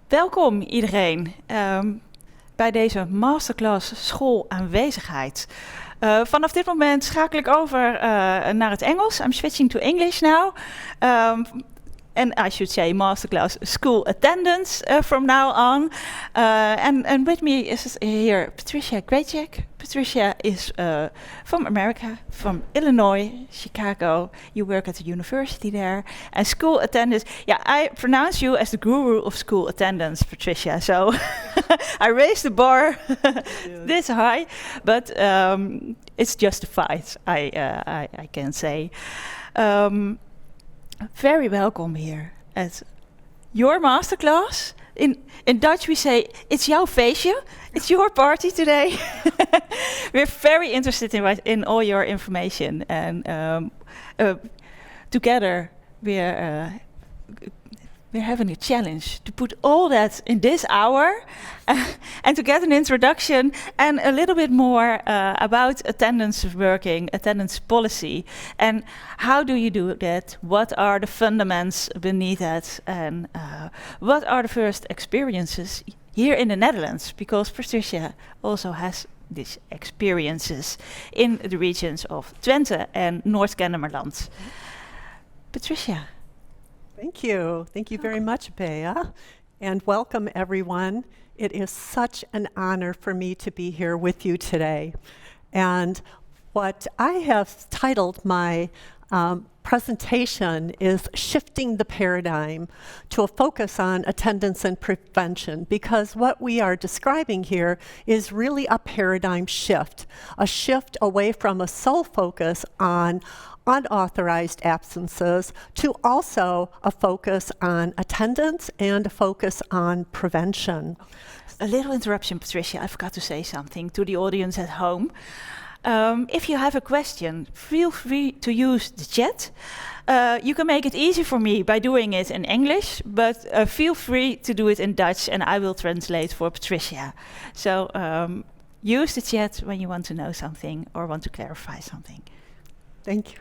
Welkom iedereen bij deze masterclass schoolaanwezigheid. Vanaf dit moment schakel ik over naar het Engels. I'm switching to English now. And I should say masterclass school attendance from now on. And with me is here Patricia Graczyk. Patricia is from America, from Illinois, Chicago. You work at the university there. And school attendance, yeah, I pronounce you as the guru of school attendance, Patricia. So I raised the bar this high, but it's justified, I can say. Very welcome here at your masterclass. In Dutch we say, it's jouw feestje. It's your party today. We're very interested in all your information. And together we're having a challenge to put all that in this hour and to get an introduction and a little bit more about attendance working, attendance policy, and how do you do that? What are the fundaments beneath that? And what are the first experiences here in the Netherlands? Because Patricia also has these experiences in the regions of Twente and Noord Kennemerland. Patricia. Thank you. Thank you very much, Bea. And welcome, everyone. It is such an honor for me to be here with you today. And what I have titled my presentation is Shifting the Paradigm to a Focus on Attendance and Prevention, because what we are describing here is really a paradigm shift, a shift away from a sole focus on unauthorized absences to also a focus on attendance and a focus on prevention. A little interruption, Patricia. I forgot to say something to the audience at home. If you have a question, feel free to use the chat. You can make it easy for me by doing it in English, but feel free to do it in Dutch and I will translate for Patricia. So use the chat when you want to know something or want to clarify something. Thank you.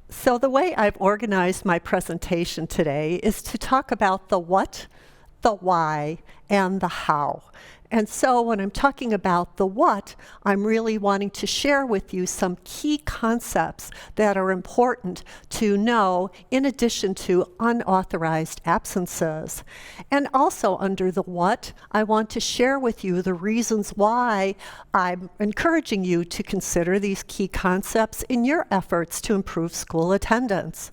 So the way I've organized my presentation today is to talk about the what, the why, and the how. And so when I'm talking about the what, I'm really wanting to share with you some key concepts that are important to know in addition to unauthorized absences. And also under the what, I want to share with you the reasons why I'm encouraging you to consider these key concepts in your efforts to improve school attendance.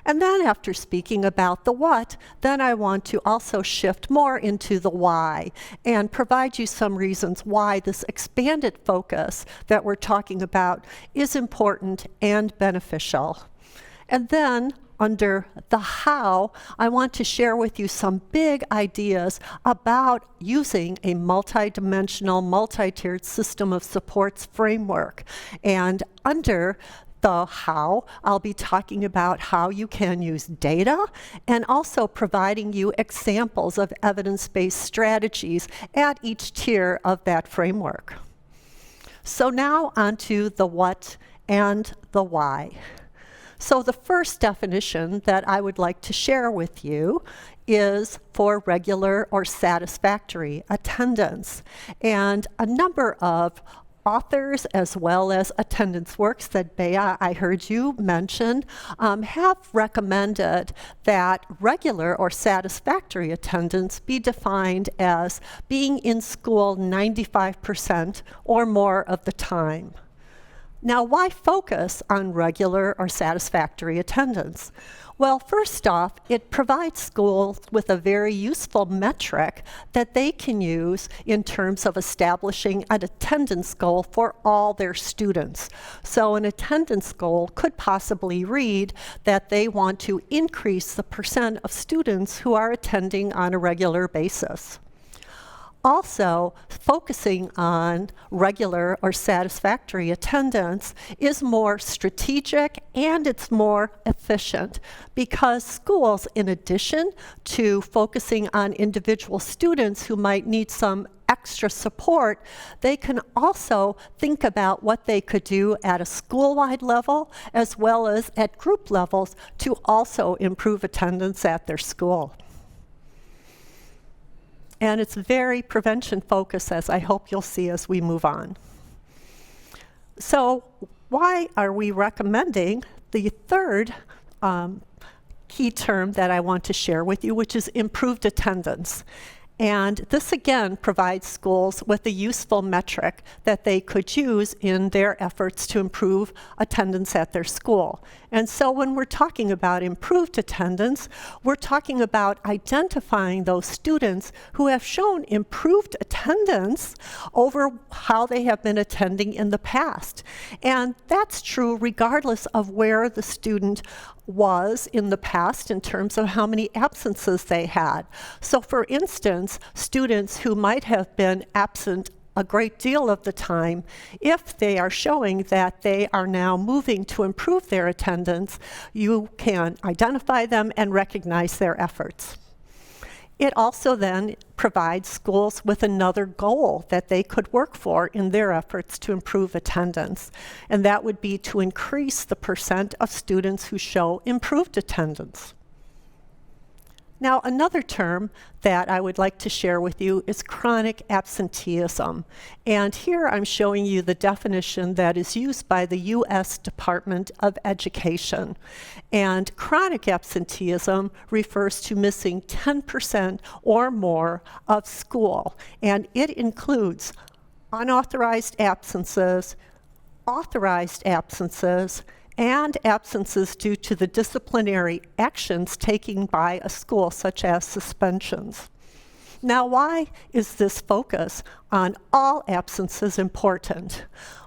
And then after speaking about the what, then I want to also shift more into the why and provide you some reasons why this expanded focus that we're talking about is important and beneficial. And then under the how, I want to share with you some big ideas about using a multidimensional, multi-tiered system of supports framework. And under the how, I'll be talking about how you can use data and also providing you examples of evidence-based strategies at each tier of that framework. So now onto the what and the why. So the first definition that I would like to share with you is for regular or satisfactory attendance. And a number of authors as well as attendance works that Bea, I heard you mention, have recommended that regular or satisfactory attendance be defined as being in school 95% or more of the time. Now, why focus on regular or satisfactory attendance? Well, first off, it provides schools with a very useful metric that they can use in terms of establishing an attendance goal for all their students. So an attendance goal could possibly read that they want to increase the percent of students who are attending on a regular basis. Also, focusing on regular or satisfactory attendance is more strategic and it's more efficient because schools, in addition to focusing on individual students who might need some extra support, they can also think about what they could do at a school-wide level as well as at group levels to also improve attendance at their school. And it's very prevention focused, as I hope you'll see as we move on. So why are we recommending the third key term that I want to share with you, which is improved attendance? And this again provides schools with a useful metric that they could use in their efforts to improve attendance at their school. And so when we're talking about improved attendance, we're talking about identifying those students who have shown improved attendance over how they have been attending in the past. And that's true regardless of where the student was in the past in terms of how many absences they had. So for instance, students who might have been absent a great deal of the time, if they are showing that they are now moving to improve their attendance, you can identify them and recognize their efforts. It also then provides schools with another goal that they could work for in their efforts to improve attendance, and that would be to increase the percent of students who show improved attendance. Now, another term that I would like to share with you is chronic absenteeism. And here I'm showing you the definition that is used by the U.S. Department of Education. And chronic absenteeism refers to missing 10% or more of school. And it includes unauthorized absences, authorized absences, and absences due to the disciplinary actions taken by a school, such as suspensions. Now, why is this focus on all absences important?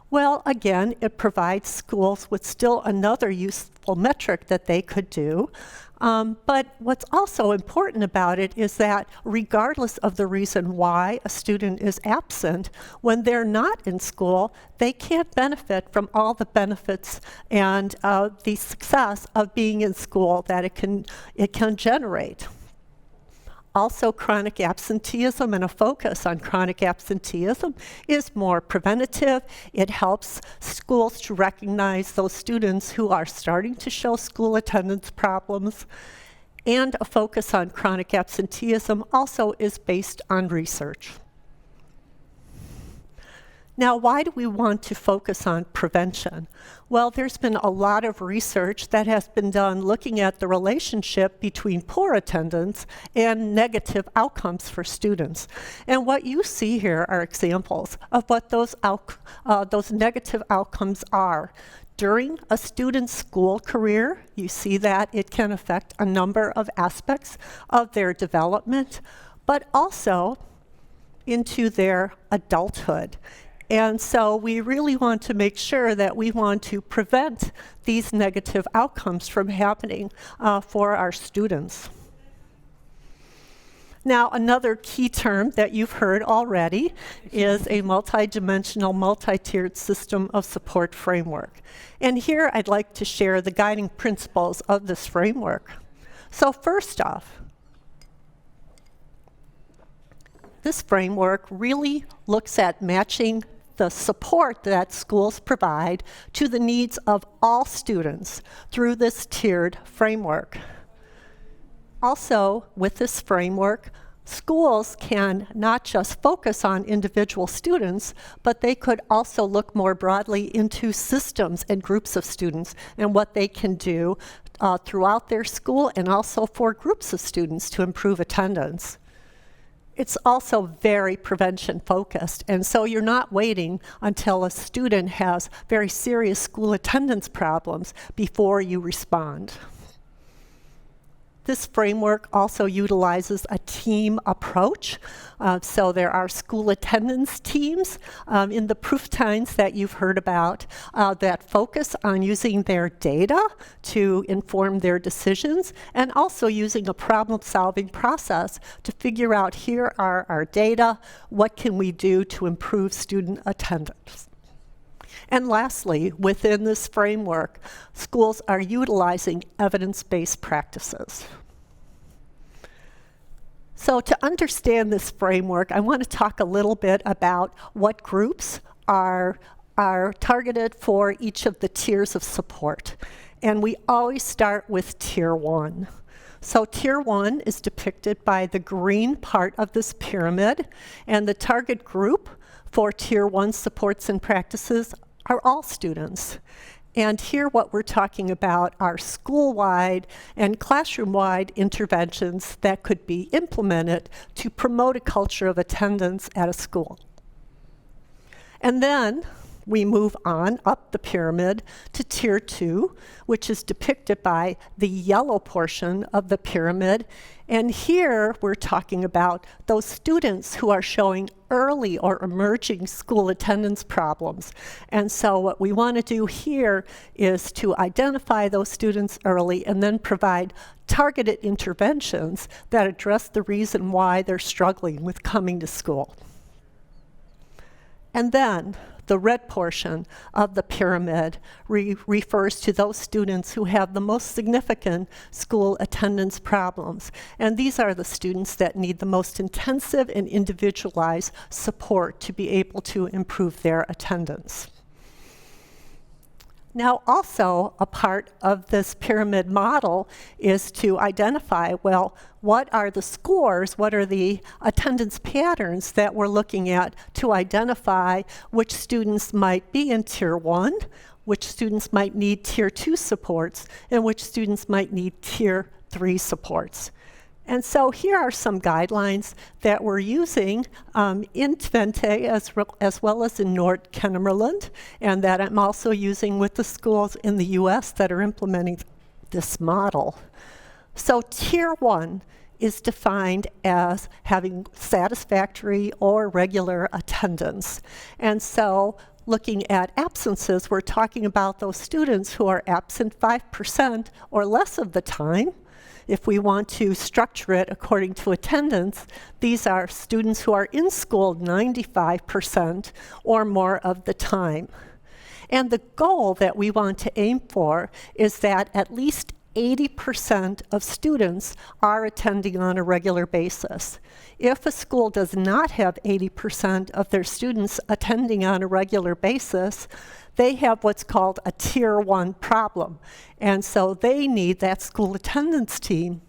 Well, again, it provides schools with still another useful metric that they could do. But what's also important about it is that regardless of the reason why a student is absent, when they're not in school, they can't benefit from all the benefits and the success of being in school that it can generate. Also, chronic absenteeism and a focus on chronic absenteeism is more preventative. It helps schools to recognize those students who are starting to show school attendance problems. And a focus on chronic absenteeism also is based on research. Now, why do we want to focus on prevention? Well, there's been a lot of research that has been done looking at the relationship between poor attendance and negative outcomes for students. And what you see here are examples of what those negative outcomes are. During a student's school career, you see that it can affect a number of aspects of their development, but also into their adulthood. And so we really want to make sure that we want to prevent these negative outcomes from happening for our students. Now, another key term that you've heard already is a multidimensional, multi-tiered system of support framework. And here I'd like to share the guiding principles of this framework. So first off, this framework really looks at matching the support that schools provide to the needs of all students through this tiered framework. Also, with this framework, schools can not just focus on individual students, but they could also look more broadly into systems and groups of students and what they can do throughout their school and also for groups of students to improve attendance. It's also very prevention focused, and so you're not waiting until a student has very serious school attendance problems before you respond. This framework also utilizes a team approach. So there are school attendance teams in the proof times that you've heard about that focus on using their data to inform their decisions and also using a problem-solving process to figure out, here are our data, what can we do to improve student attendance? And lastly, within this framework, schools are utilizing evidence-based practices. So to understand this framework, I want to talk a little bit about what groups are targeted for each of the tiers of support. And we always start with Tier 1. So Tier 1 is depicted by the green part of this pyramid, and the target group for Tier 1 supports and practices are all students. And here what we're talking about are school-wide and classroom-wide interventions that could be implemented to promote a culture of attendance at a school. And then we move on up the pyramid to Tier 2, which is depicted by the yellow portion of the pyramid. And here we're talking about those students who are showing early or emerging school attendance problems. And so what we want to do here is to identify those students early and then provide targeted interventions that address the reason why they're struggling with coming to school. And then the red portion of the pyramid refers to those students who have the most significant school attendance problems. And these are the students that need the most intensive and individualized support to be able to improve their attendance. Now, also a part of this pyramid model is to identify, well, what are the scores, what are the attendance patterns that we're looking at to identify which students might be in Tier 1, which students might need Tier 2 supports, and which students might need Tier 3 supports. And so here are some guidelines that we're using in Twente as well as in Noord Kennemerland, and that I'm also using with the schools in the US that are implementing this model. So Tier 1 is defined as having satisfactory or regular attendance. And so looking at absences, we're talking about those students who are absent 5% or less of the time. If we want to structure it according to attendance, these are students who are in school 95% or more of the time. And the goal that we want to aim for is that at least 80% of students are attending on a regular basis. If a school does not have 80% of their students attending on a regular basis, they have what's called a Tier 1 problem. And so that school attendance team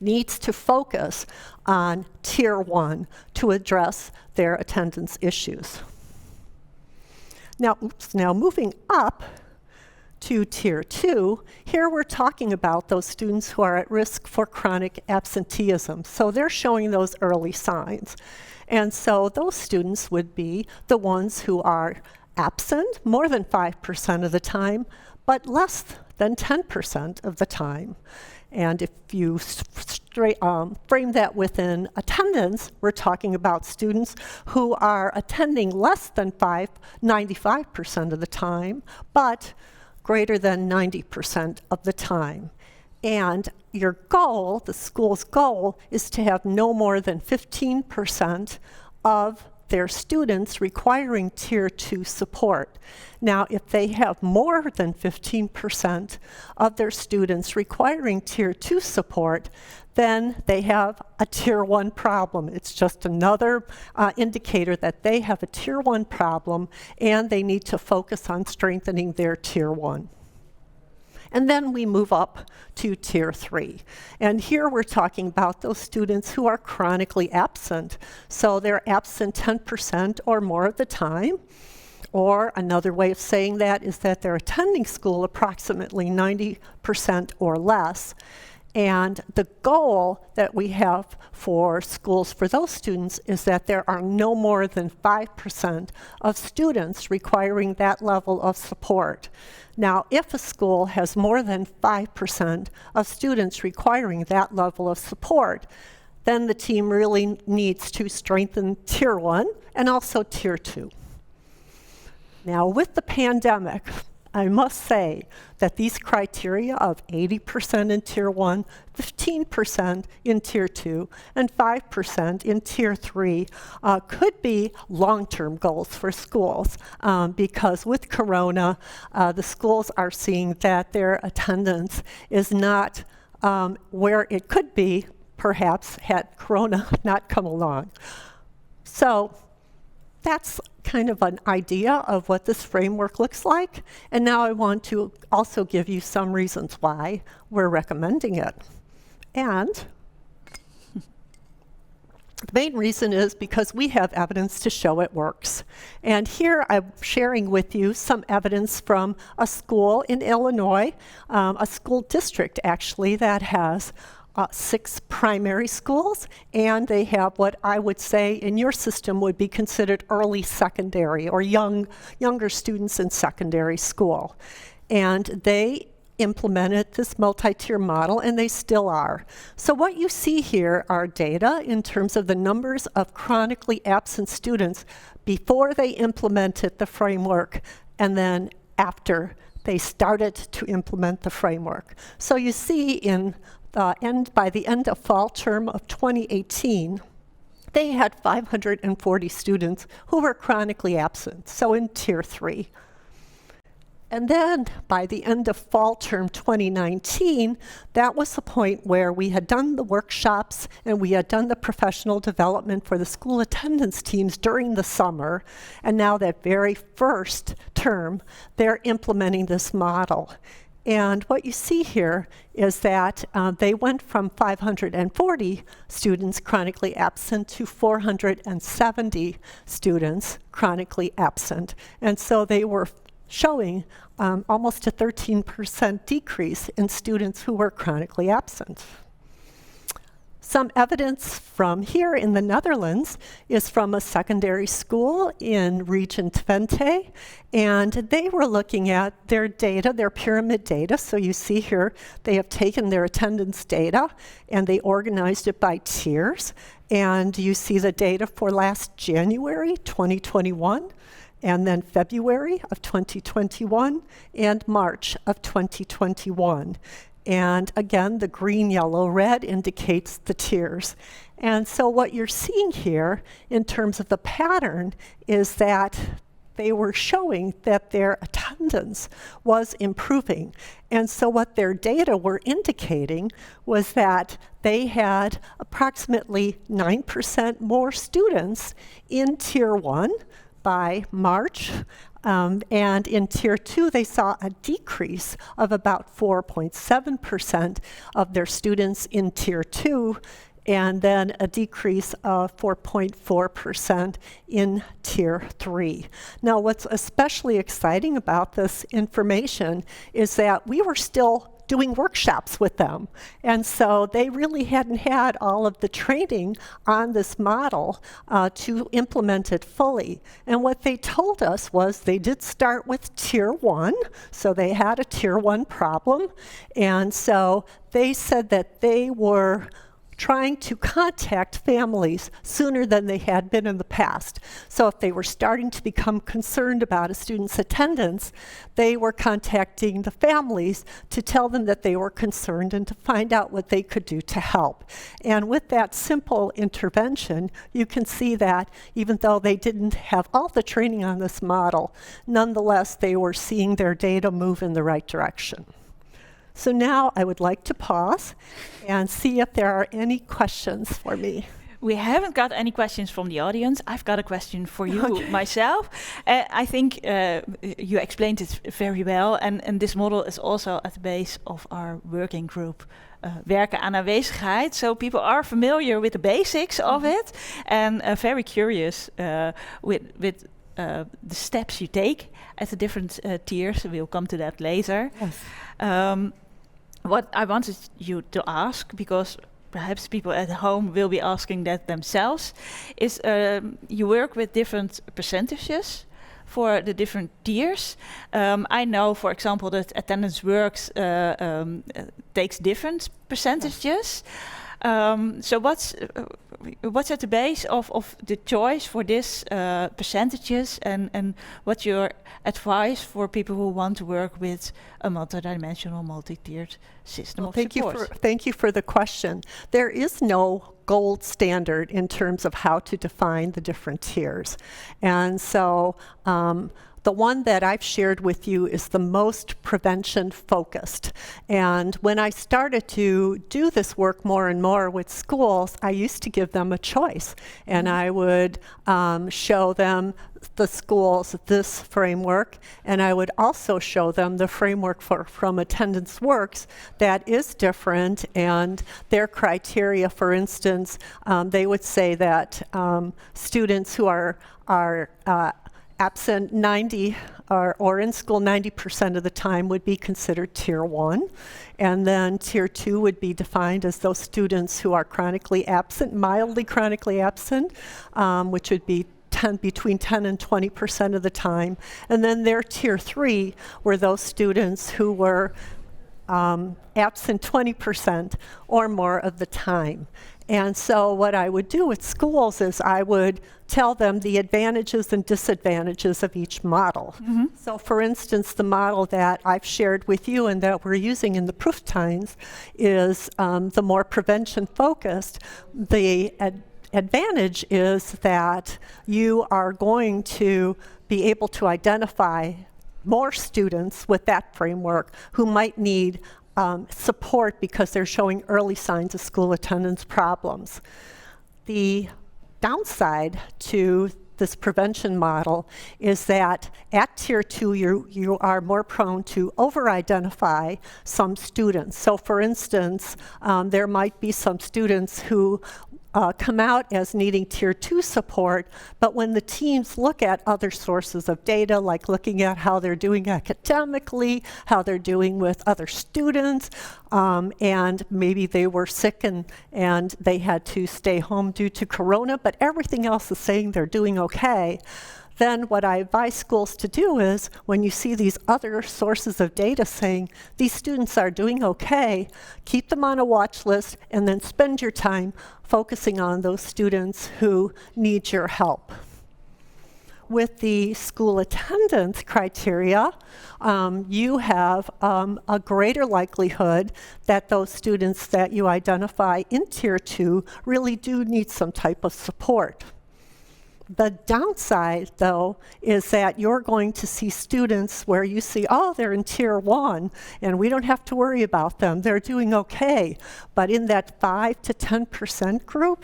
needs to focus on Tier 1 to address their attendance issues. Now moving up to Tier 2, here we're talking about those students who are at risk for chronic absenteeism. So they're showing those early signs. And so those students would be the ones who are absent more than 5% of the time, but less than 10% of the time. And if you frame that within attendance, we're talking about students who are attending less than 95% of the time, but greater than 90% of the time. And your goal, the school's goal, is to have no more than 15% of their students requiring Tier 2 support. Now, if they have more than 15% of their students requiring Tier 2 support, then they have a Tier 1 problem. It's just another indicator that they have a Tier 1 problem and they need to focus on strengthening their Tier 1. And then we move up to Tier 3. And here we're talking about those students who are chronically absent. So they're absent 10% or more of the time. Or another way of saying that is that they're attending school approximately 90% or less. And the goal that we have for schools for those students is that there are no more than 5% of students requiring that level of support. Now, if a school has more than 5% of students requiring that level of support, then the team really needs to strengthen Tier 1 and also Tier 2. Now, with the pandemic, I must say that these criteria of 80% in Tier 1, 15% in Tier 2, and 5% in Tier 3 could be long-term goals for schools because with Corona, the schools are seeing that their attendance is not where it could be perhaps had Corona not come along. So that's kind of an idea of what this framework looks like. And now I want to also give you some reasons why we're recommending it. And the main reason is because we have evidence to show it works. And here I'm sharing with you some evidence from a school in Illinois, a school district actually that has 6 primary schools, and they have what I would say in your system would be considered early secondary or younger students in secondary school. And they implemented this multi-tier model, and they still are. So what you see here are data in terms of the numbers of chronically absent students before they implemented the framework and then after they started to implement the framework. So you see by the end of fall term of 2018, they had 540 students who were chronically absent, so in Tier 3. And then by the end of fall term 2019, that was the point where we had done the workshops and we had done the professional development for the school attendance teams during the summer. And now that very first term, they're implementing this model. And what you see here is that they went from 540 students chronically absent to 470 students chronically absent. And so they were showing almost a 13% decrease in students who were chronically absent. Some evidence from here in the Netherlands is from a secondary school in Region Twente, and they were looking at their data, their pyramid data. So you see here, they have taken their attendance data and they organized it by tiers. And you see the data for last January 2021, and then February of 2021, and March of 2021. And again, the green, yellow, red indicates the tiers. And so what you're seeing here in terms of the pattern is that they were showing that their attendance was improving. And so what their data were indicating was that they had approximately 9% more students in Tier 1 by March. And in Tier 2, they saw a decrease of about 4.7% of their students in Tier 2, and then a decrease of 4.4% in Tier 3. Now, what's especially exciting about this information is that we were still doing workshops with them. And so they really hadn't had all of the training on this model to implement it fully. And what they told us was they did start with Tier 1, so they had a Tier 1 problem. And so they said that they were trying to contact families sooner than they had been in the past. So if they were starting to become concerned about a student's attendance, they were contacting the families to tell them that they were concerned and to find out what they could do to help. And with that simple intervention, you can see that even though they didn't have all the training on this model, nonetheless, they were seeing their data move in the right direction. So now I would like to pause and see if there are any questions for me. We haven't got any questions from the audience. I've got a question for you myself. I think you explained it very well, and this model is also at the base of our working group, werken aan aanwezigheid. So people are familiar with the basics of it and very curious with the steps you take at the different tiers. We'll come to that later. Yes. What I wanted you to ask, because perhaps people at home will be asking that themselves, is you work with different percentages for the different tiers. I know, for example, that attendance works takes different percentages. So what's at the base of the choice for this percentages, and what's your advice for people who want to work with a multidimensional, multi-tiered system of support? Thank you for the question. There is no gold standard in terms of how to define the different tiers. And so the one that I've shared with you is the most prevention focused. And when I started to do this work more and more with schools, I used to give them a choice. And I would show them the schools this framework, and I would also show them the framework from Attendance Works that is different, and their criteria, for instance, they would say that students who are absent 90 or in school 90% of the time would be considered Tier 1. And then Tier 2 would be defined as those students who are chronically absent, mildly chronically absent, which would be between 10 and 20% of the time. And then their Tier 3 were those students who were absent 20% or more of the time. And so what I would do with schools is I would tell them the advantages and disadvantages of each model. So for instance, the model that I've shared with you and that we're using in the proof times is the more prevention focused. The advantage is that you are going to be able to identify more students with that framework who might need support because they're showing early signs of school attendance problems. The downside to this prevention model is that at Tier 2 you are more prone to over-identify some students. So for instance, there might be some students who come out as needing Tier 2 support, but when the teams look at other sources of data, like looking at how they're doing academically, how they're doing with other students, and maybe they were sick and they had to stay home due to corona, but everything else is saying they're doing okay, then what I advise schools to do is, when you see these other sources of data saying these students are doing okay, keep them on a watch list and then spend your time focusing on those students who need your help. With the school attendance criteria, you have a greater likelihood that those students that you identify in Tier 2 really do need some type of support. The downside, though, is that you're going to see students where you see, oh, they're in Tier 1, and we don't have to worry about them. They're doing okay. But in that 5 to 10% group,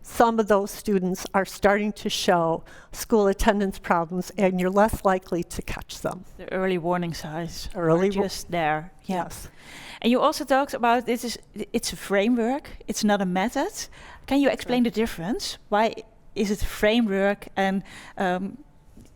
some of those students are starting to show school attendance problems, and you're less likely to catch them. The early warning signs Early are just there. Yeah. Yes. And you also talked about it's a framework, it's not a method. Can you explain the difference? Why is it a framework? And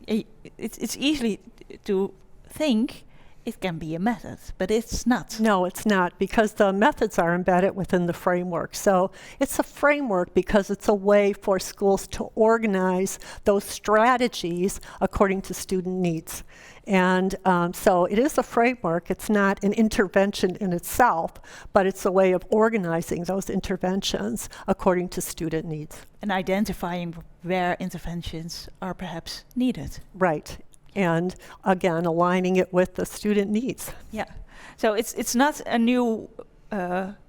it's easily to think it can be a method, but it's not. No, it's not, because the methods are embedded within the framework. So it's a framework because it's a way for schools to organize those strategies according to student needs. And so it is a framework. It's not an intervention in itself, but it's a way of organizing those interventions according to student needs. And identifying where interventions are perhaps needed. Right. And again, aligning it with the student needs. Yeah. So it's not a new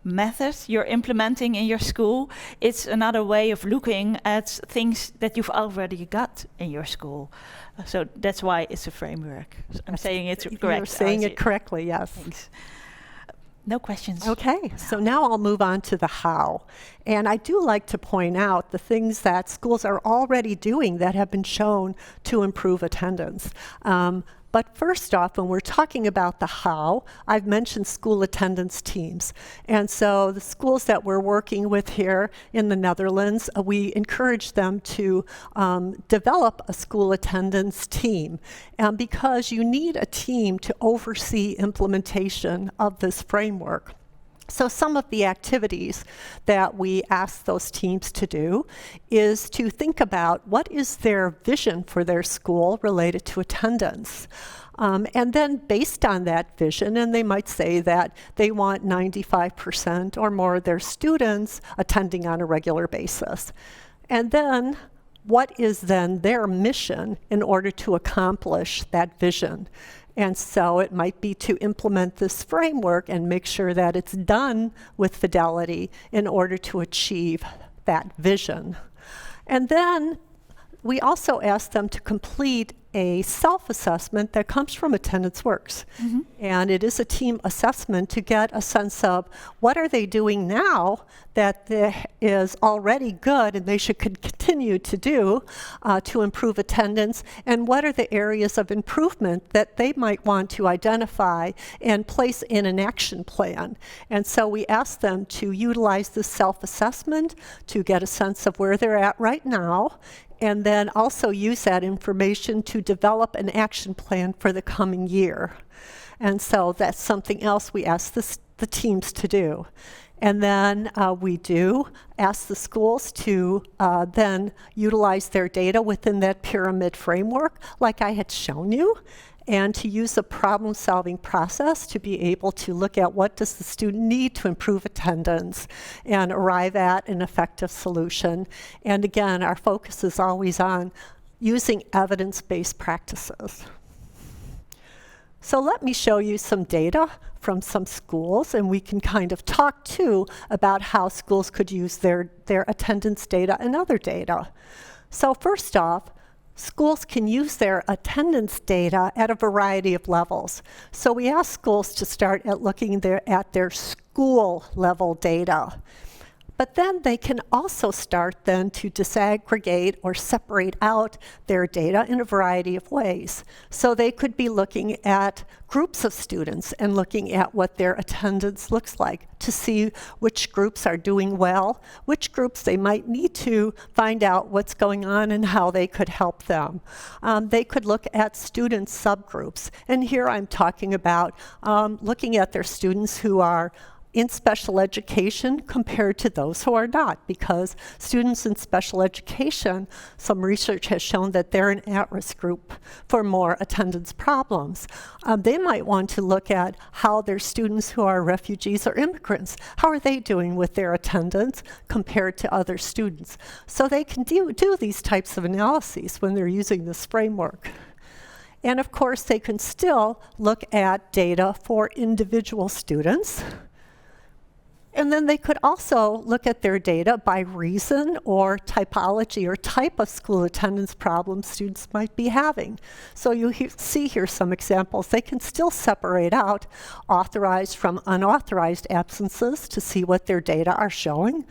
method you're implementing in your school. It's another way of looking at things that you've already got in your school. So that's why it's a framework. I'm saying it correct. You're saying it correctly, yes. Thanks. No questions. Okay, so now I'll move on to the how. And I do like to point out the things that schools are already doing that have been shown to improve attendance. But first off, when we're talking about the how, I've mentioned school attendance teams. And so the schools that we're working with here in the Netherlands, we encourage them to develop a school attendance team. And because you need a team to oversee implementation of this framework. So some of the activities that we ask those teams to do is to think about what is their vision for their school related to attendance. And then based on that vision, and they might say that they want 95% or more of their students attending on a regular basis. And then what is then their mission in order to accomplish that vision? And so it might be to implement this framework and make sure that it's done with fidelity in order to achieve that vision. And then we also ask them to complete a self-assessment that comes from Attendance Works. And it is a team assessment to get a sense of what are they doing now that is already good and they should continue to do to improve attendance, and what are the areas of improvement that they might want to identify and place in an action plan. And so we ask them to utilize this self-assessment to get a sense of where they're at right now, and then also use that information to develop an action plan for the coming year. And so that's something else we ask the teams to do. And then we do ask the schools to then utilize their data within that pyramid framework, like I had shown you, and to use a problem-solving process to be able to look at what does the student need to improve attendance and arrive at an effective solution. And again, our focus is always on using evidence-based practices. So let me show you some data from some schools, and we can kind of talk too about how schools could use their attendance data and other data. So first off, schools can use their attendance data at a variety of levels. So we ask schools to start at looking at their school level data. But then they can also start then to disaggregate or separate out their data in a variety of ways. So they could be looking at groups of students and looking at what their attendance looks like to see which groups are doing well, which groups they might need to find out what's going on and how they could help them. They could look at student subgroups. And here I'm talking about looking at their students who are in special education compared to those who are not, because students in special education, some research has shown that they're an at-risk group for more attendance problems. They might want to look at how their students who are refugees or immigrants, how are they doing with their attendance compared to other students? So they can do these types of analyses when they're using this framework. And of course, they can still look at data for individual students. And then they could also look at their data by reason or typology or type of school attendance problems students might be having. So you see here some examples. They can still separate out authorized from unauthorized absences to see what their data are showing.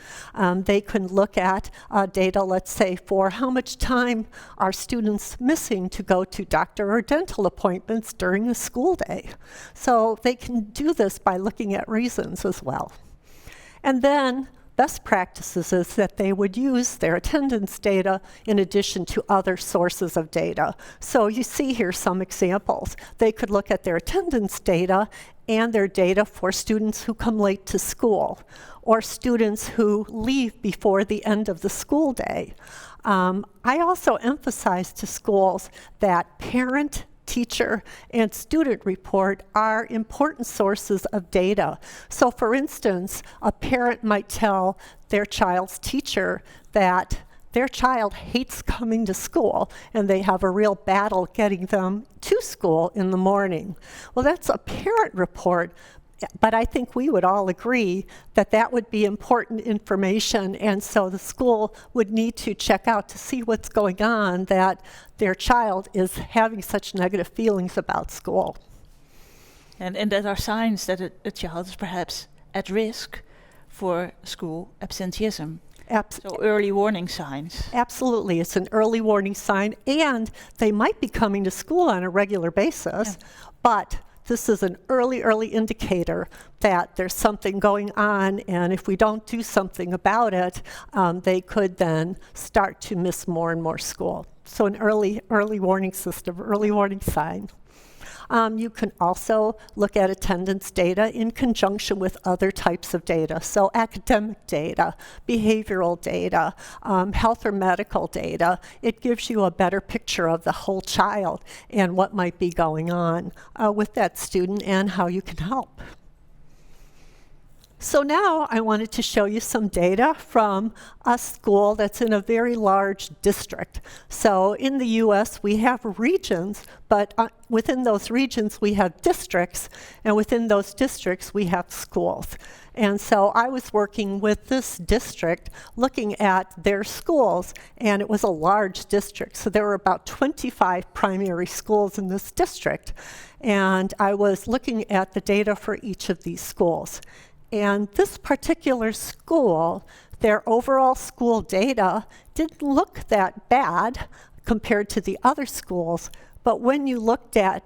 They can look at data, let's say, for how much time are students missing to go to doctor or dental appointments during a school day. So they can do this by looking at reasons as well. And then best practices is that they would use their attendance data in addition to other sources of data. So you see here some examples. They could look at their attendance data and their data for students who come late to school, or students who leave before the end of the school day. I also emphasize to schools that parent, teacher, and student report are important sources of data. So for instance, a parent might tell their child's teacher that their child hates coming to school and they have a real battle getting them to school in the morning. Well, that's a parent report, but I think we would all agree that that would be important information, and so the school would need to check out to see what's going on, that their child is having such negative feelings about school. And that are signs that a child is perhaps at risk for school absenteeism. So early warning signs. Absolutely, it's an early warning sign, and they might be coming to school on a regular basis, but this is an early indicator that there's something going on, and if we don't do something about it, they could then start to miss more and more school. So an early warning system, early warning sign. You can also look at attendance data in conjunction with other types of data. So academic data, behavioral data, health or medical data. It gives you a better picture of the whole child and what might be going on with that student and how you can help. So now I wanted to show you some data from a school that's in a very large district. So in the US, we have regions, but within those regions, we have districts, and within those districts, we have schools. And so I was working with this district, looking at their schools, and it was a large district. So there were about 25 primary schools in this district. And I was looking at the data for each of these schools. And this particular school, their overall school data didn't look that bad compared to the other schools, but when you looked at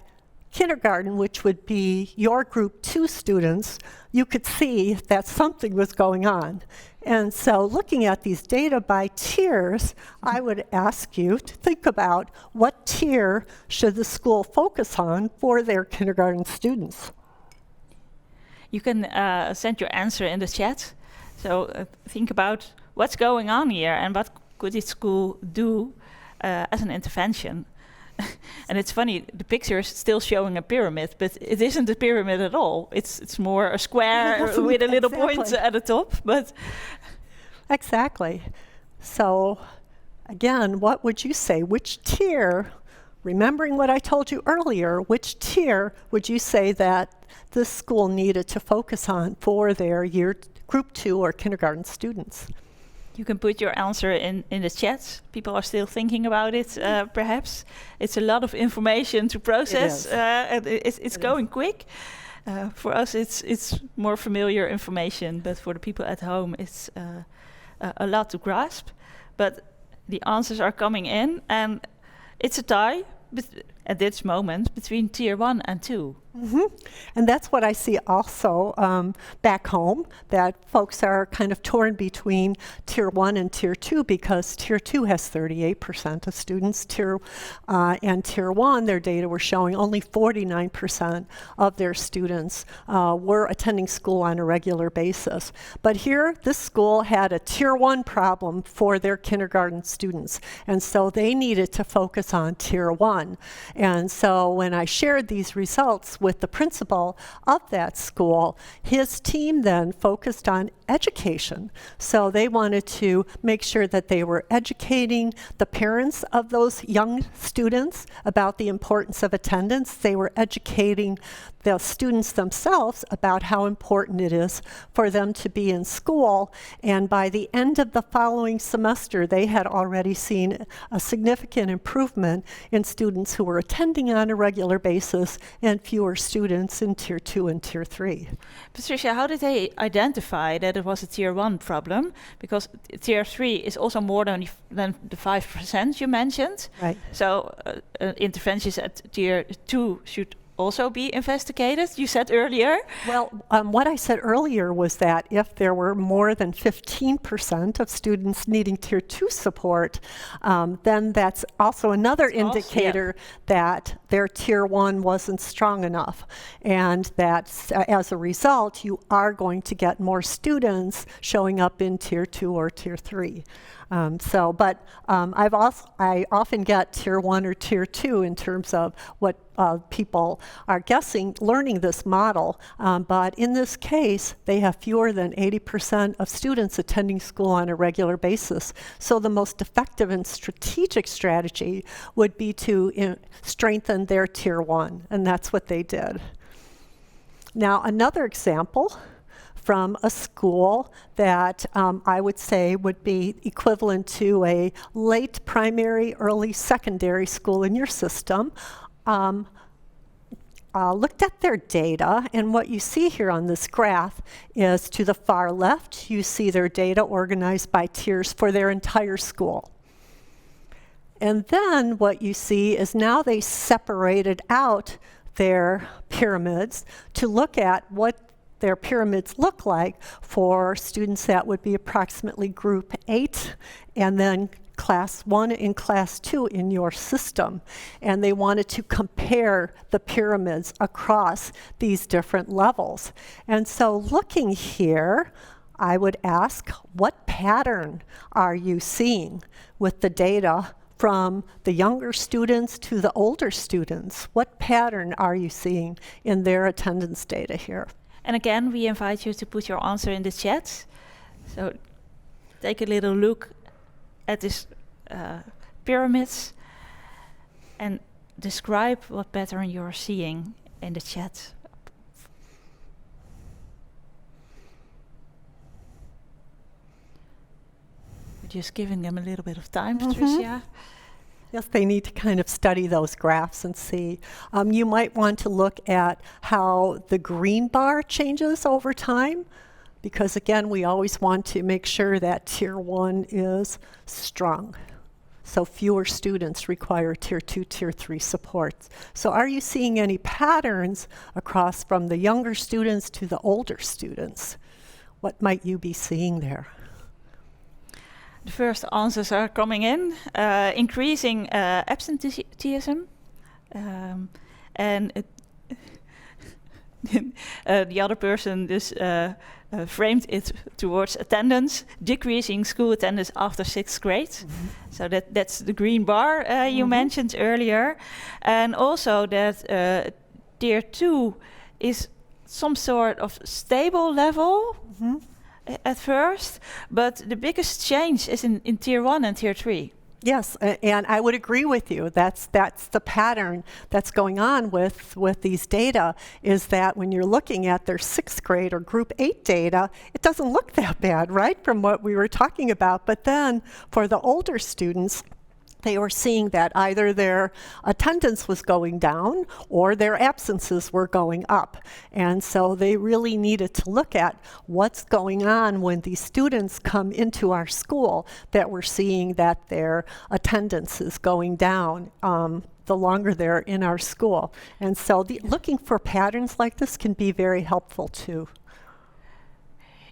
kindergarten, which would be your group 2 students, you could see that something was going on. And so looking at these data by tiers, I would ask you to think about what tier should the school focus on for their kindergarten students. You can send your answer in the chat. So think about what's going on here and what could the school do as an intervention. And it's funny, the picture is still showing a pyramid, but it isn't a pyramid at all. It's more a square with a little point at the top. But exactly. So again, what would you say? Which tier, remembering what I told you earlier, which tier would you say that this school needed to focus on for their group 2 or kindergarten students? you can put your answer in the chat. People are still thinking about it, perhaps. It's a lot of information to process. It's going quick. For us, it's more familiar information, but for the people at home, it's a lot to grasp. But the answers are coming in, and it's a tie at this moment between Tier 1 and 2. Mm-hmm. And that's what I see also back home, that folks are kind of torn between Tier 1 and Tier 2 because Tier 2 has 38% of students. And Tier 1, their data were showing only 49% of their students were attending school on a regular basis. But here, this school had a Tier 1 problem for their kindergarten students. And so they needed to focus on Tier 1. And so when I shared these results with the principal of that school, his team then focused on education. So they wanted to make sure that they were educating the parents of those young students about the importance of attendance. They were educating the students themselves about how important it is for them to be in school. And by the end of the following semester, they had already seen a significant improvement in students who were attending on a regular basis and fewer students in Tier 2 and Tier 3. Patricia, how did they identify that it was a Tier 1 problem? Because Tier 3 is also more than the 5% you mentioned. Right. So interventions at Tier 2 should also be investigated, you said earlier? Well, what I said earlier was that if there were more than 15% of students needing Tier 2 support, then that's also another indicator that their Tier 1 wasn't strong enough. And that as a result, you are going to get more students showing up in Tier 2 or Tier 3. I often get Tier 1 or Tier 2 in terms of what people are guessing, learning this model. But in this case, they have fewer than 80% of students attending school on a regular basis. So the most effective and strategic strategy would be to strengthen their Tier 1, and that's what they did. Now, another example from a school that I would say would be equivalent to a late primary, early secondary school in your system, looked at their data, and what you see here on this graph is to the far left, you see their data organized by tiers for their entire school. And then what you see is now they separated out their pyramids to look at what their pyramids look like for students that would be approximately group 8 and then class 1 and class 2 in your system. And they wanted to compare the pyramids across these different levels. And so looking here, I would ask, what pattern are you seeing with the data from the younger students to the older students? What pattern are you seeing in their attendance data here? And again, we invite you to put your answer in the chat. So take a little look at this pyramids and describe what pattern you're seeing in the chat. We're just giving them a little bit of time, Patricia. Yes, they need to kind of study those graphs and see. You might want to look at how the green bar changes over time, because again, we always want to make sure that Tier 1 is strong. So fewer students require Tier 2, Tier 3 supports. So are you seeing any patterns across from the younger students to the older students? What might you be seeing there? The first answers are coming in. Increasing absenteeism. And the other person just framed it towards attendance, decreasing school attendance after 6th grade. So that's the green bar you mentioned earlier. And also that Tier 2 is some sort of stable level at first, but the biggest change is in Tier 1 and Tier 3. Yes, and I would agree with you. That's the pattern that's going on with these data, is that when you're looking at their 6th grade or Group 8 data, it doesn't look that bad, right, from what we were talking about. But then for the older students, they were seeing that either their attendance was going down or their absences were going up. And so they really needed to look at what's going on when these students come into our school, that we're seeing that their attendance is going down the longer they're in our school. And so looking for patterns like this can be very helpful too.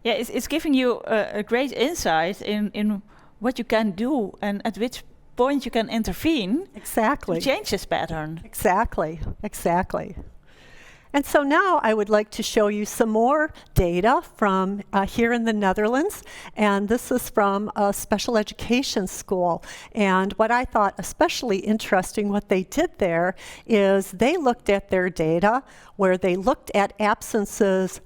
Yeah, it's giving you a great insight in what you can do and at which point you can intervene to change this pattern. Exactly. And so now I would like to show you some more data from here in the Netherlands. And this is from a special education school. And what I thought especially interesting, what they did there, is they looked at their data where they looked at absences,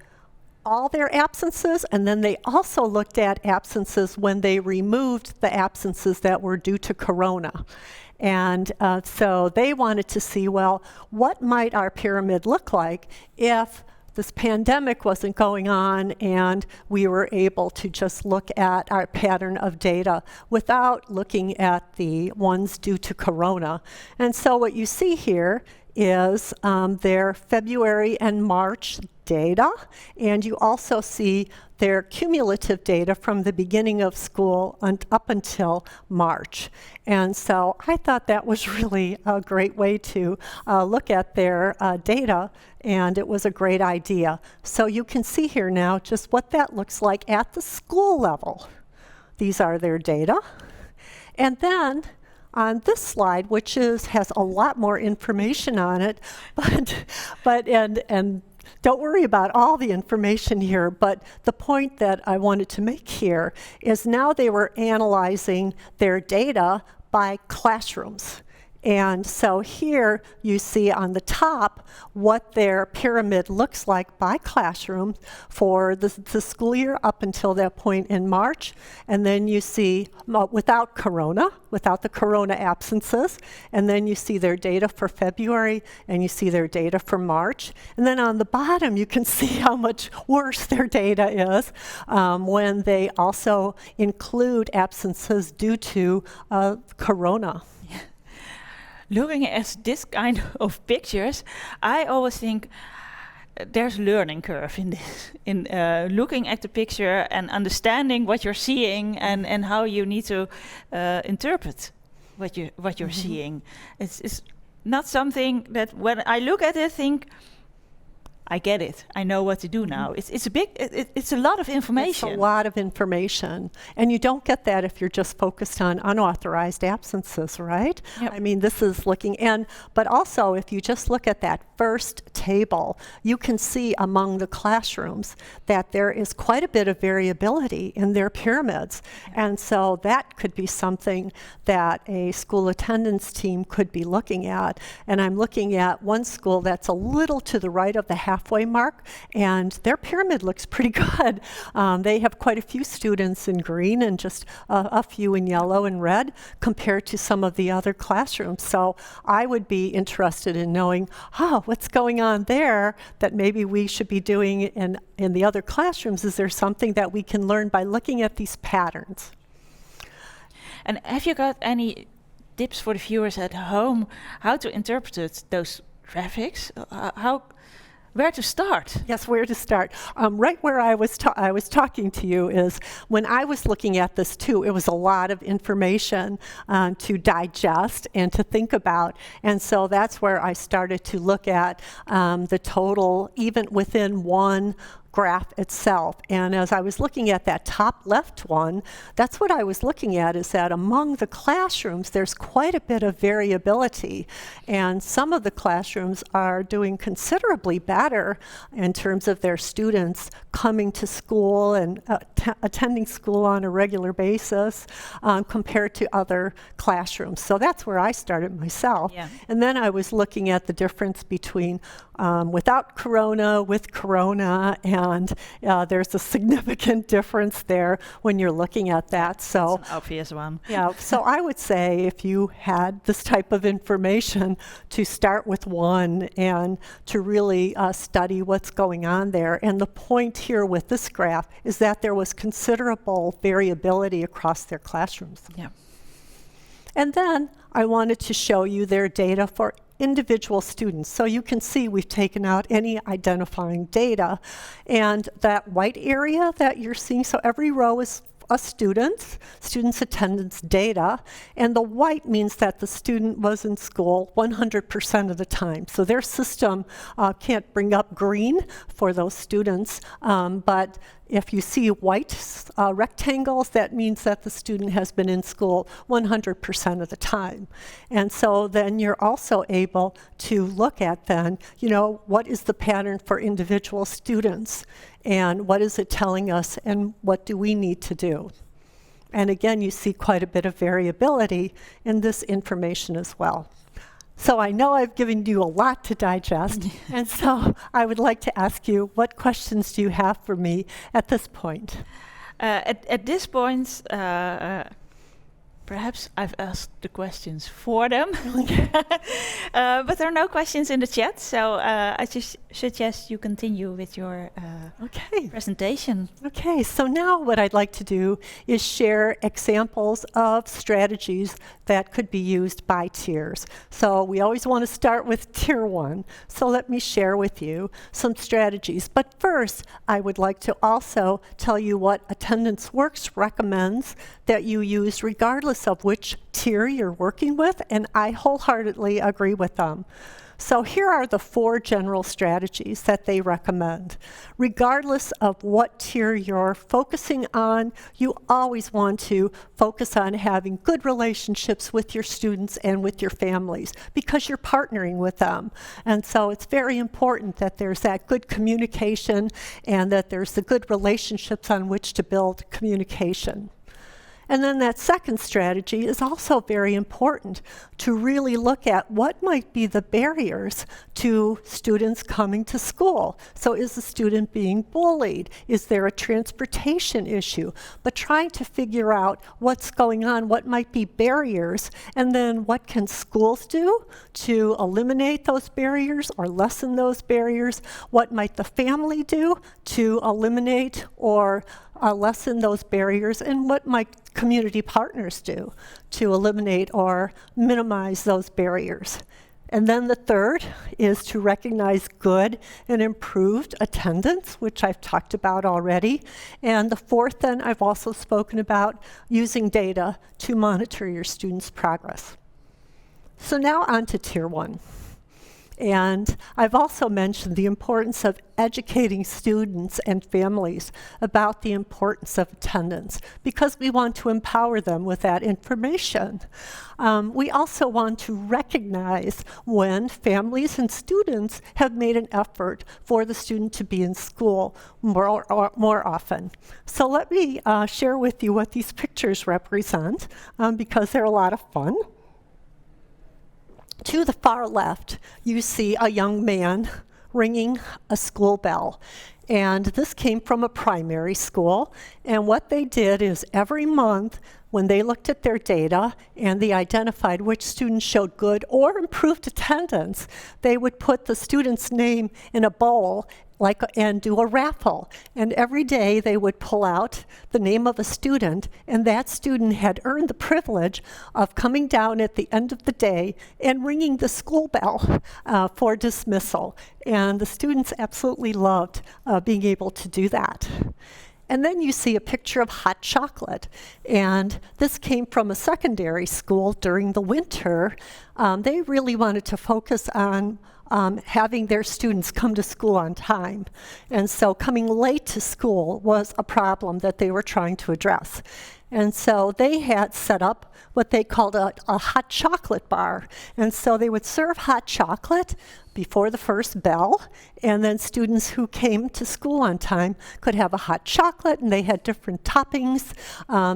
all their absences, and then they also looked at absences when they removed the absences that were due to Corona. And so they wanted to see, well, what might our pyramid look like if this pandemic wasn't going on and we were able to just look at our pattern of data without looking at the ones due to Corona. And so what you see here is their February and March data, and you also see their cumulative data from the beginning of school up until March. And so I thought that was really a great way to look at their data, and it was a great idea. So you can see here now just what that looks like at the school level. These are their data. And then on this slide, which has a lot more information on it, but don't worry about all the information here, but the point that I wanted to make here is now they were analyzing their data by classrooms. And so here you see on the top what their pyramid looks like by classroom for the school year up until that point in March. And then you see without the Corona absences. And then you see their data for February, and you see their data for March. And then on the bottom you can see how much worse their data is when they also include absences due to Corona. Looking at this kind of pictures, I always think there's learning curve in this. In looking at the picture and understanding what you're seeing and how you need to interpret what you're seeing. It's not something that when I look at it, think, I get it. I know what to do now. It's a lot of information. It's a lot of information. And you don't get that if you're just focused on unauthorized absences, right? Yep. I mean, this is looking, but also if you just look at that first table, you can see among the classrooms that there is quite a bit of variability in their pyramids. And so that could be something that a school attendance team could be looking at. And I'm looking at one school that's a little to the right of the half halfway mark, and their pyramid looks pretty good. They have quite a few students in green and just a few in yellow and red compared to some of the other classrooms. So I would be interested in knowing, what's going on there that maybe we should be doing in the other classrooms? Is there something that we can learn by looking at these patterns? And have you got any tips for the viewers at home how to interpret those graphics? Where to start? Yes, where to start. Right where I was talking to you is when I was looking at this too, it was a lot of information to digest and to think about. And so that's where I started to look at the total, even within one graph itself. And as I was looking at that top left one, that's what I was looking at, is that among the classrooms, there's quite a bit of variability. And some of the classrooms are doing considerably better in terms of their students coming to school and attending school on a regular basis compared to other classrooms. So that's where I started myself. Yeah. And then I was looking at the difference between without corona, with corona, and there's a significant difference there when you're looking at that. So That's an obvious one. yeah, so I would say if you had this type of information, to start with one and to really study what's going on there. And the point here with this graph is that there was considerable variability across their classrooms. Yeah. And then I wanted to show you their data for individual students. So you can see we've taken out any identifying data. And that white area that you're seeing, so every row is a student's attendance data, and the white means that the student was in school 100% of the time. So their system can't bring up green for those students, but if you see white rectangles, that means that the student has been in school 100% of the time. And so then you're also able to look at then, what is the pattern for individual students? And what is it telling us, and what do we need to do? And again, you see quite a bit of variability in this information as well. So I know I've given you a lot to digest, and so I would like to ask you, what questions do you have for me at this point? At this point, perhaps I've asked the questions for them, but there are no questions in the chat, so I just suggest you continue with your presentation. Okay, so now what I'd like to do is share examples of strategies that could be used by tiers. So we always want to start with tier 1, so let me share with you some strategies. But first, I would like to also tell you what Attendance Works recommends that you use regardless of which tier you're working with, and I wholeheartedly agree with them. So here are the 4 general strategies that they recommend. Regardless of what tier you're focusing on, you always want to focus on having good relationships with your students and with your families, because you're partnering with them. And so it's very important that there's that good communication and that there's the good relationships on which to build communication. And then that second strategy is also very important, to really look at what might be the barriers to students coming to school. So is the student being bullied? Is there a transportation issue? But trying to figure out what's going on, what might be barriers, and then what can schools do to eliminate those barriers or lessen those barriers? What might the family do to eliminate or lessen those barriers, and what might community partners do to eliminate or minimize those barriers? And then the third is to recognize good and improved attendance, which I've talked about already. And the fourth then I've also spoken about, using data to monitor your students' progress. So now on to tier 1. And I've also mentioned the importance of educating students and families about the importance of attendance, because we want to empower them with that information. We also want to recognize when families and students have made an effort for the student to be in school more often. So let me share with you what these pictures represent, because they're a lot of fun. To the far left, you see a young man ringing a school bell. And this came from a primary school. And what they did is every month, when they looked at their data and they identified which students showed good or improved attendance, they would put the student's name in a bowl and do a raffle. And every day they would pull out the name of a student, and that student had earned the privilege of coming down at the end of the day and ringing the school bell for dismissal. And the students absolutely loved being able to do that. And then you see a picture of hot chocolate. And this came from a secondary school during the winter. They really wanted to focus on having their students come to school on time. And so coming late to school was a problem that they were trying to address. And so they had set up what they called a hot chocolate bar. And so they would serve hot chocolate before the first bell, and then students who came to school on time could have a hot chocolate, and they had different toppings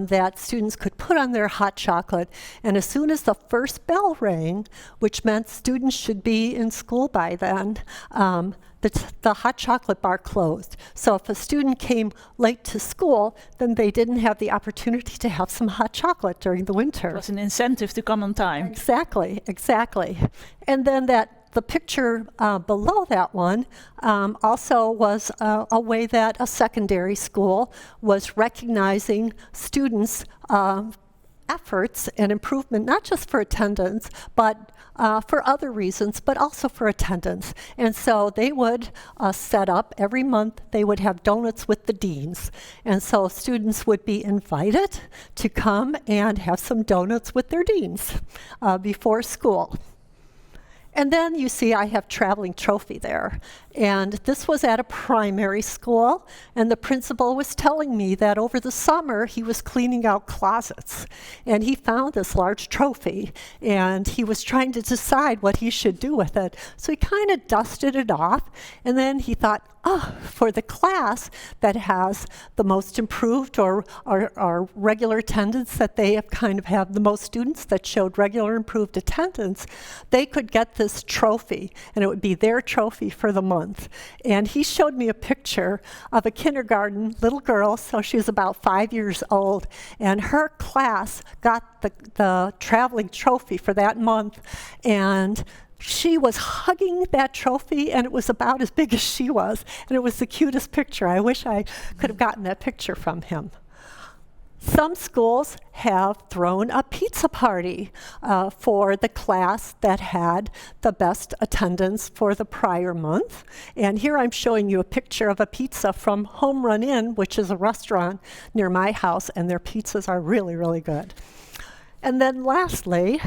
that students could put on their hot chocolate. And as soon as the first bell rang, which meant students should be in school by then, the hot chocolate bar closed. So if a student came late to school, then they didn't have the opportunity to have some hot chocolate during the winter. It was an incentive to come on time. Exactly. And then the picture below that one also was a way that a secondary school was recognizing students' efforts and improvement, not just for attendance, but for other reasons, but also for attendance. And so they would set up every month, they would have donuts with the deans. And so students would be invited to come and have some donuts with their deans before school. And then you see I have traveling trophy there. And this was at a primary school, and the principal was telling me that over the summer he was cleaning out closets, and he found this large trophy, and he was trying to decide what he should do with it. So he kind of dusted it off, and then he thought, for the class that has the most improved or regular attendance, that they have the most students that showed regular improved attendance, they could get this trophy, and it would be their trophy for the month. And he showed me a picture of a kindergarten little girl, so she was about 5 years old, and her class got the traveling trophy for that month, and she was hugging that trophy, and it was about as big as she was, and it was the cutest picture. I wish I could have gotten that picture from him. Some schools have thrown a pizza party for the class that had the best attendance for the prior month. And here I'm showing you a picture of a pizza from Home Run Inn, which is a restaurant near my house, and their pizzas are really, really good. And then lastly,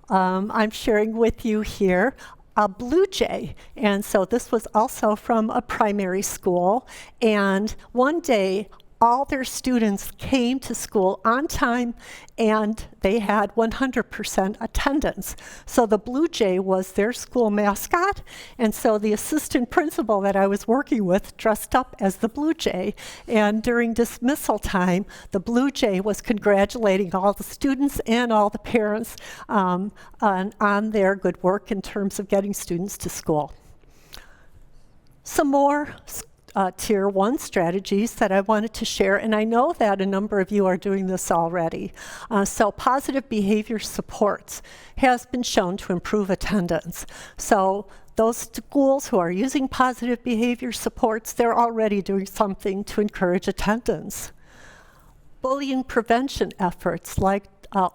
I'm sharing with you here a blue jay. And so this was also from a primary school. And one day, all their students came to school on time, and they had 100% attendance. So the blue jay was their school mascot, and so the assistant principal that I was working with dressed up as the blue jay, and during dismissal time, the blue jay was congratulating all the students and all the parents on their good work in terms of getting students to school. Some more Tier 1 strategies that I wanted to share, and I know that a number of you are doing this already. So positive behavior supports has been shown to improve attendance. So those schools who are using positive behavior supports, they're already doing something to encourage attendance. Bullying prevention efforts like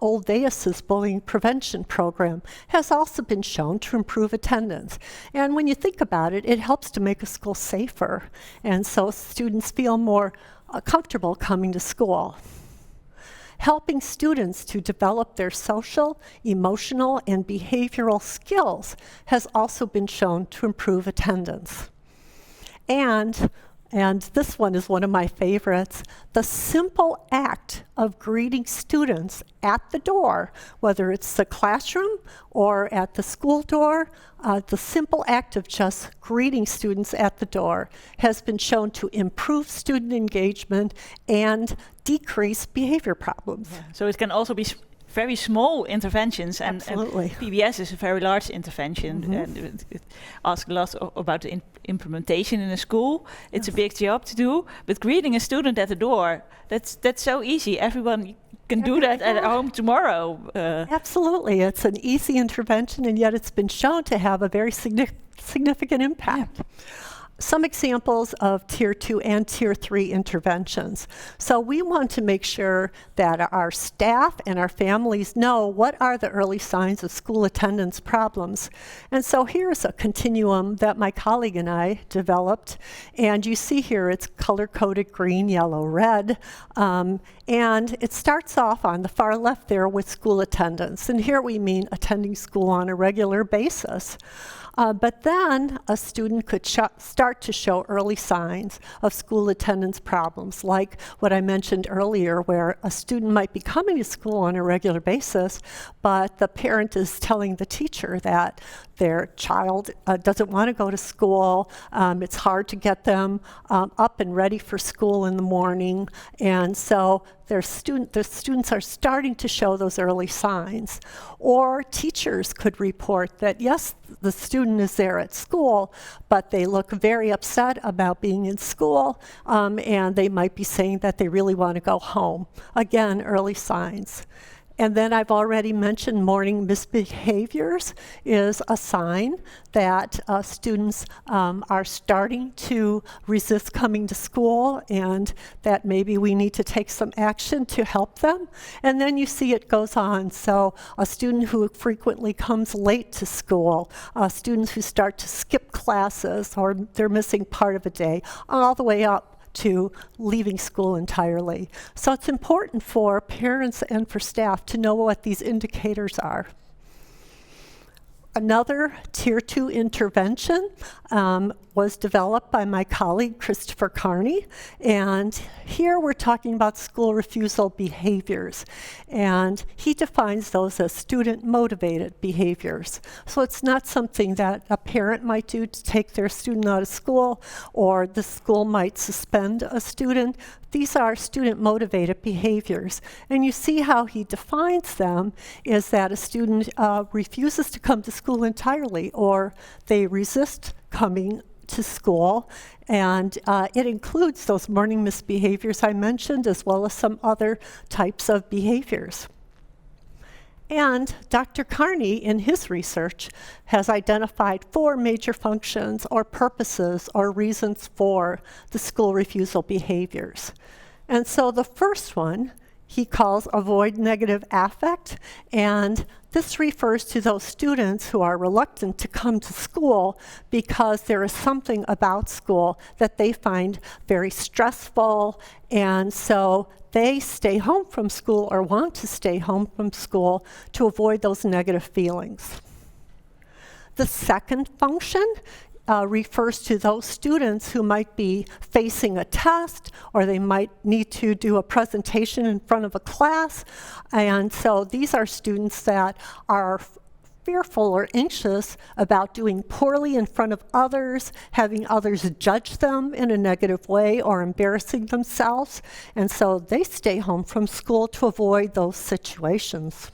Old Deus's bullying prevention program has also been shown to improve attendance. And when you think about it, it helps to make a school safer. And so students feel more comfortable coming to school. Helping students to develop their social, emotional, and behavioral skills has also been shown to improve attendance. And this one is one of my favorites. The simple act of greeting students at the door, whether it's the classroom or at the school door, the simple act of just greeting students at the door has been shown to improve student engagement and decrease behavior problems. Yeah. So it can also be very small interventions, and Absolutely. PBS is a very large intervention, and it asks a lot about the implementation in a school. It's a big job to do, but greeting a student at the door, that's so easy. Everyone can do that at home tomorrow. Absolutely. It's an easy intervention, and yet it's been shown to have a very significant impact. Yeah. Some examples of Tier 2 and Tier 3 interventions. So we want to make sure that our staff and our families know what are the early signs of school attendance problems. And so here's a continuum that my colleague and I developed. And you see here it's color-coded green, yellow, red. And it starts off on the far left there with school attendance. And here we mean attending school on a regular basis. But then a student could start to show early signs of school attendance problems, like what I mentioned earlier, where a student might be coming to school on a regular basis, but the parent is telling the teacher that their child doesn't want to go to school. It's hard to get them up and ready for school in the morning. And so the students are starting to show those early signs. Or teachers could report that, yes, the student is there at school, but they look very upset about being in school, and they might be saying that they really want to go home. Again, early signs. And then I've already mentioned morning misbehaviors is a sign that students are starting to resist coming to school, and that maybe we need to take some action to help them. And then you see it goes on. So a student who frequently comes late to school, students who start to skip classes, or they're missing part of a day, all the way up to leaving school entirely. So it's important for parents and for staff to know what these indicators are. Another Tier 2 intervention was developed by my colleague, Christopher Kearney. And here we're talking about school refusal behaviors. And he defines those as student-motivated behaviors. So it's not something that a parent might do to take their student out of school, or the school might suspend a student. These are student-motivated behaviors. And you see how he defines them is that a student refuses to come to school entirely, or they resist coming to school, and it includes those morning misbehaviors I mentioned, as well as some other types of behaviors. And Dr. Kearney, in his research, has identified 4 major functions or purposes or reasons for the school refusal behaviors. And so the first one he calls avoid negative affect, and this refers to those students who are reluctant to come to school because there is something about school that they find very stressful, and so they stay home from school or want to stay home from school to avoid those negative feelings. The second function refers to those students who might be facing a test, or they might need to do a presentation in front of a class. And so these are students that are fearful or anxious about doing poorly in front of others, having others judge them in a negative way, or embarrassing themselves. And so they stay home from school to avoid those situations.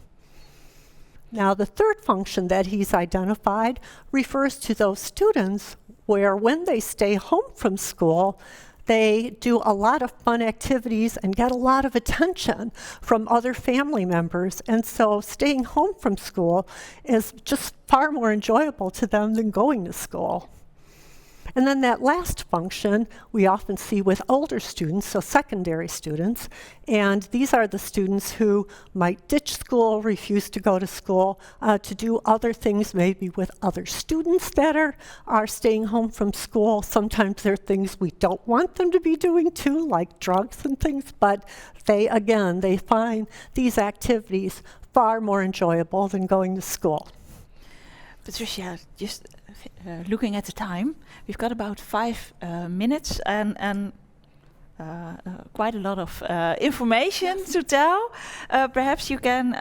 Now, the third function that he's identified refers to those students where when they stay home from school, they do a lot of fun activities and get a lot of attention from other family members. And so staying home from school is just far more enjoyable to them than going to school. And then that last function we often see with older students, so secondary students, and these are the students who might ditch school, refuse to go to school, to do other things, maybe with other students that are staying home from school. Sometimes there are things we don't want them to be doing too, like drugs and things, but they find these activities far more enjoyable than going to school. Patricia, just looking at the time, we've got about 5 minutes, and quite a lot of information to tell. Perhaps you can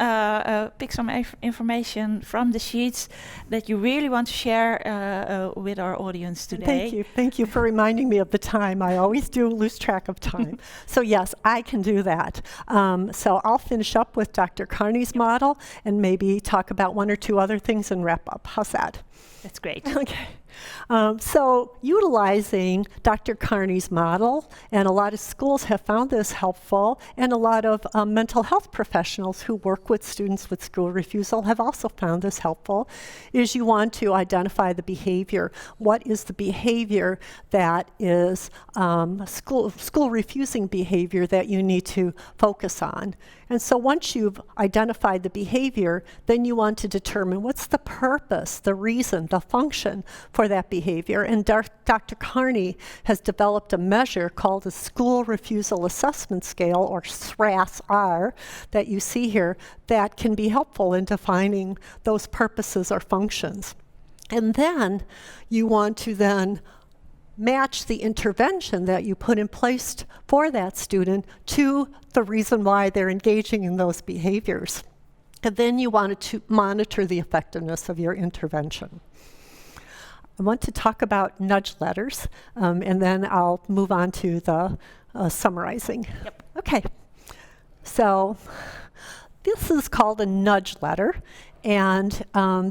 pick some information from the sheets that you really want to share with our audience today. Thank you. Thank you for reminding me of the time. I always do lose track of time. So yes, I can do that. So I'll finish up with Dr. Kearney's model and maybe talk about one or two other things and wrap up. How's that? That's great. Okay. So utilizing Dr. Kearney's model, and a lot of schools have found this helpful, and a lot of mental health professionals who work with students with school refusal have also found this helpful, is you want to identify the behavior. What is the behavior that is school refusing behavior that you need to focus on? And so once you've identified the behavior, then you want to determine what's the purpose, the reason, the function for that behavior. And Dr. Kearney has developed a measure called the School Refusal Assessment Scale, or SRAS-R, that you see here, that can be helpful in defining those purposes or functions. And then you want to then match the intervention that you put in place for that student to the reason why they're engaging in those behaviors. And then you want to monitor the effectiveness of your intervention. I want to talk about nudge letters, and then I'll move on to the summarizing. Yep. Okay, so this is called a nudge letter. And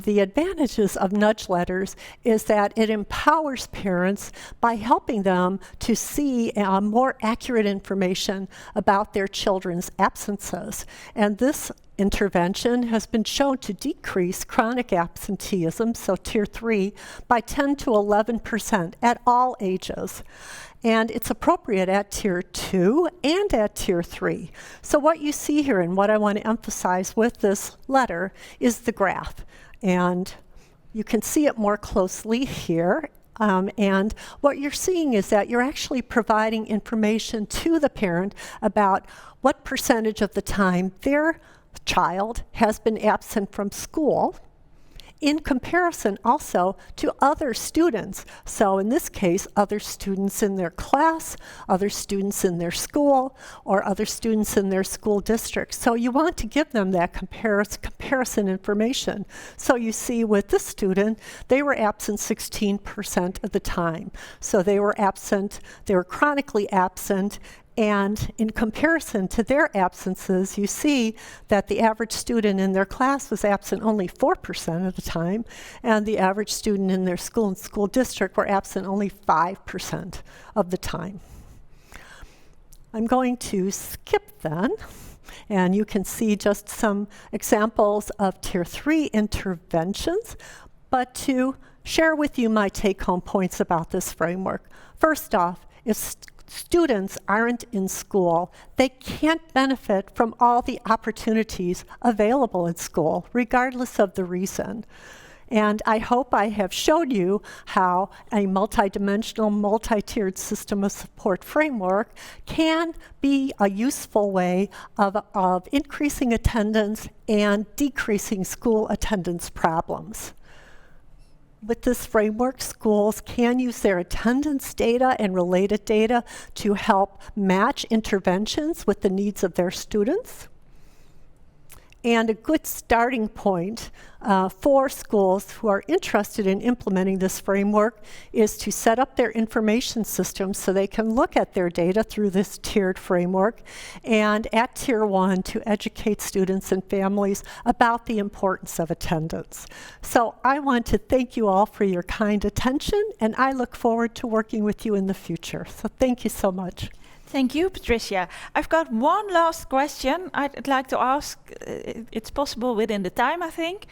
the advantages of nudge letters is that it empowers parents by helping them to see more accurate information about their children's absences. And this intervention has been shown to decrease chronic absenteeism, so Tier 3, by 10 to 11% at all ages. And it's appropriate at Tier 2 and at Tier 3. So what you see here, and what I want to emphasize with this letter, is the graph. And you can see it more closely here. And what you're seeing is that you're actually providing information to the parent about what percentage of the time their child has been absent from school, in comparison also to other students. So in this case, other students in their class, other students in their school, or other students in their school district. So you want to give them that comparison information. So you see with this student, they were absent 16% of the time. So they were chronically absent. And in comparison to their absences, you see that the average student in their class was absent only 4% of the time, and the average student in their school and school district were absent only 5% of the time. I'm going to skip then, and you can see just some examples of Tier 3 interventions, but to share with you my take-home points about this framework. First off, if students aren't in school, they can't benefit from all the opportunities available in school, regardless of the reason. And I hope I have showed you how a multidimensional, multi-tiered system of support framework can be a useful way of increasing attendance and decreasing school attendance problems. With this framework, schools can use their attendance data and related data to help match interventions with the needs of their students. And a good starting point for schools who are interested in implementing this framework is to set up their information systems so they can look at their data through this tiered framework, and at Tier 1 to educate students and families about the importance of attendance. So I want to thank you all for your kind attention, and I look forward to working with you in the future. So thank you so much. Thank you, Patricia. I've got one last question I'd like to ask. It's possible within the time, I think.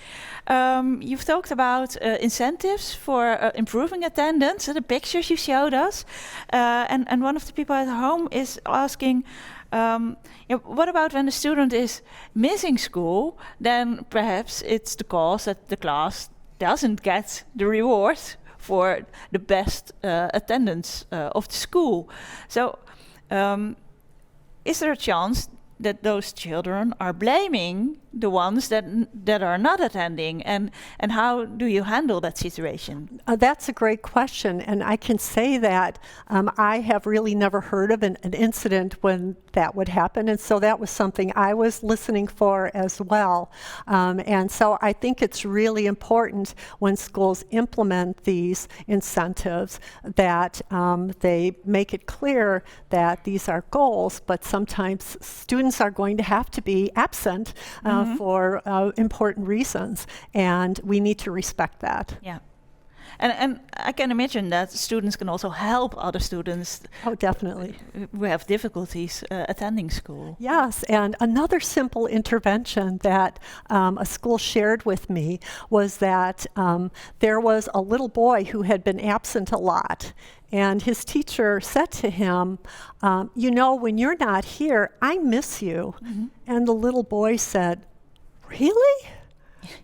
You've talked about incentives for improving attendance, the pictures you showed us. And one of the people at home is asking, what about when the student is missing school? Then perhaps it's the cause that the class doesn't get the reward for the best attendance of the school. So, is there a chance that those children are blaming the ones that are not attending, and how do you handle that situation? That's a great question, and I can say that I have really never heard of an incident when that would happen, and so that was something I was listening for as well. And so I think it's really important when schools implement these incentives that they make it clear that these are goals, but sometimes students are going to have to be absent for important reasons, and we need to respect that. Yeah. And I can imagine that students can also help other students. Oh, definitely. Who have difficulties attending school. Yes, and another simple intervention that a school shared with me was that there was a little boy who had been absent a lot. And his teacher said to him, you know, when you're not here, I miss you. And the little boy said, really?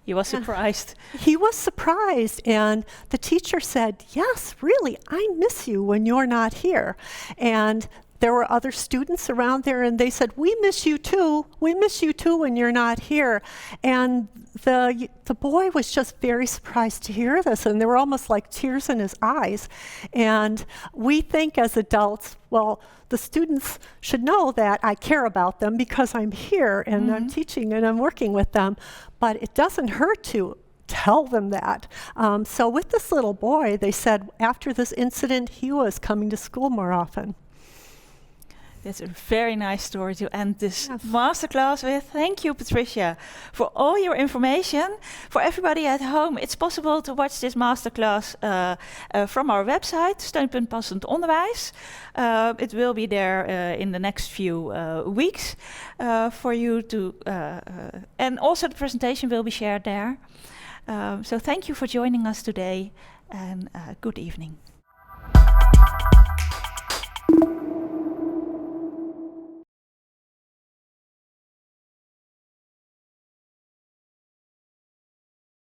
He was surprised. He was surprised, and the teacher said, yes, really, I miss you when you're not here. And there were other students around there, and they said, we miss you too. We miss you too when you're not here. And the boy was just very surprised to hear this, and there were almost like tears in his eyes. And we think as adults, well, the students should know that I care about them because I'm here and I'm teaching and I'm working with them. But it doesn't hurt to tell them that. So with this little boy, they said after this incident, he was coming to school more often. That's a very nice story to end this masterclass with. Thank you, Patricia, for all your information. For everybody at home, it's possible to watch this masterclass from our website, steun.passend onderwijs. It will be there in the next few weeks for you to, and also the presentation will be shared there. So thank you for joining us today, and good evening.